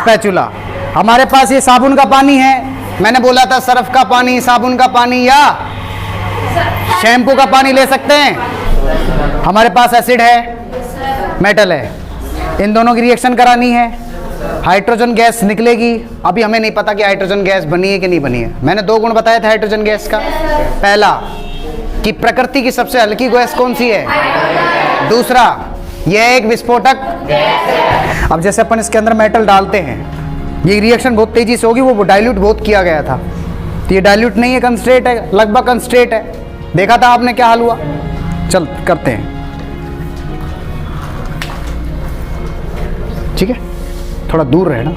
Spatula. हमारे पास ये साबुन का पानी है, मैंने बोला था सर्फ का पानी, साबुन का पानी या शैम्पू का पानी ले सकते हैं। हमारे पास एसिड है, मेटल है, इन दोनों की रिएक्शन करानी है, हाइड्रोजन गैस निकलेगी। अभी हमें नहीं पता कि हाइड्रोजन गैस बनी है कि नहीं बनी है। मैंने 2 गुण बताए थे हाइड्रोजन गैस का। पहला कि प्रकृति की सबसे हल्की गैस कौन सी है, दूसरा यह एक विस्फोटक। अब जैसे अपन इसके अंदर मेटल डालते हैं, ये रिएक्शन बहुत तेजी से होगी, वो डाइल्यूट बहुत किया गया था, तो ये डाइल्यूट नहीं है, कंसंट्रेट है, लगभग कंसंट्रेट है। देखा था आपने क्या हाल हुआ। चल करते हैं, ठीक है, थोड़ा दूर रहना।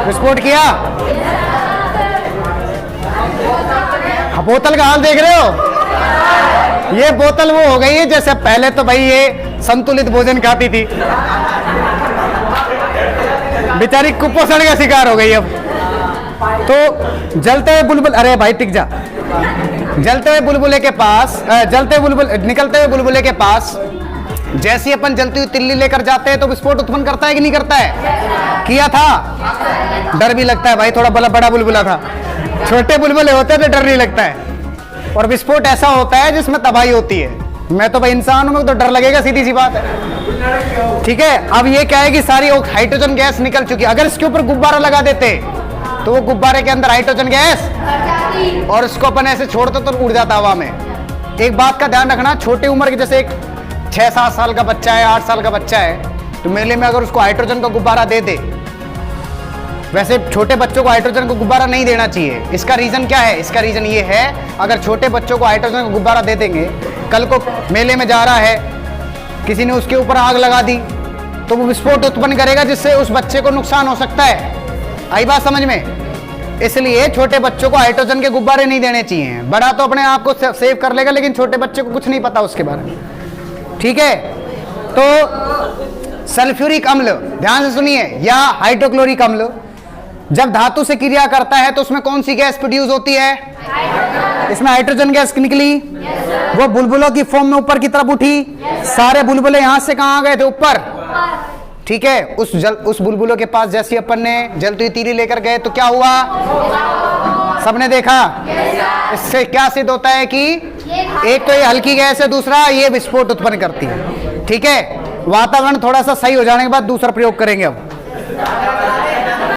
विस्फोट किया। बोतल का हाल देख रहे हो, ये बोतल वो हो गई है जैसे पहले तो भाई ये संतुलित भोजन खाती थी, बेचारी कुपोषण का शिकार हो गई। अब तो जलते हुए बुलबुल, अरे भाई टिक जा, जलते हुए बुलबुले के पास, निकलते हुए बुलबुले के पास जैसी अपन जलती हुई तिल्ली लेकर जाते हैं तो विस्फोट उत्पन्न करता है कि नहीं करता है? किया था। डर भी लगता है भाई, थोड़ा बड़ा बुलबुला था, छोटे बुलबुले होते हैं तो डर नहीं लगता है। और विस्फोट ऐसा होता है जिसमें तबाही होती है। मैं तो भाई इंसान हूं, तो डर लगेगा, सीधी सी बात है, ठीक है। अब ये क्या है कि सारी हाइड्रोजन गैस निकल चुकी है। अगर इसके ऊपर गुब्बारा लगा देते तो वो गुब्बारे के अंदर हाइड्रोजन गैस, और इसको अपन ऐसे छोड़ते तो उड़ जाता हवा में। एक बात का ध्यान रखना, छोटी उम्र के, जैसे एक 6-7 साल का बच्चा है, 8 साल का बच्चा है, तो मेले में अगर उसको हाइड्रोजन का गुब्बारा दे दे, वैसे छोटे बच्चों को हाइड्रोजन का गुब्बारा नहीं देना चाहिए। इसका रीजन क्या है? इसका रीजन ये है, अगर छोटे बच्चों को हाइड्रोजन का गुब्बारा दे देंगे, कल को मेले में जा रहा है, किसी ने उसके ऊपर आग लगा दी, तो वो विस्फोट उत्पन्न करेगा जिससे उस बच्चे को नुकसान हो सकता है। आई बात समझ में? इसलिए छोटे बच्चों को हाइड्रोजन के गुब्बारे नहीं देने चाहिए। बड़ा तो अपने आप को सेव कर लेगा, लेकिन छोटे बच्चे को कुछ नहीं पता उसके बारे में, ठीक है। तो सल्फ्यूरिक अम्ल, ध्यान से सुनिए, या हाइड्रोक्लोरिक अम्ल जब धातु से क्रिया करता है तो उसमें कौन सी गैस प्रोड्यूस होती है? इसमें हाइड्रोजन गैस निकली, वो बुलबुलों की फॉर्म में ऊपर की तरफ उठी, सारे बुलबुले यहां से कहां गए थे? ऊपर, ठीक है। उस बुलबुलों के पास जैसे अपन ने जलती हुई तीली लेकर गए तो क्या हुआ? सबने देखा। इससे क्या सिद्ध होता है कि एक तो ये हल्की गैस है, दूसरा ये विस्फोट उत्पन्न करती है, ठीक है। वातावरण थोड़ा सा सही हो जाने के बाद दूसरा प्रयोग करेंगे अब।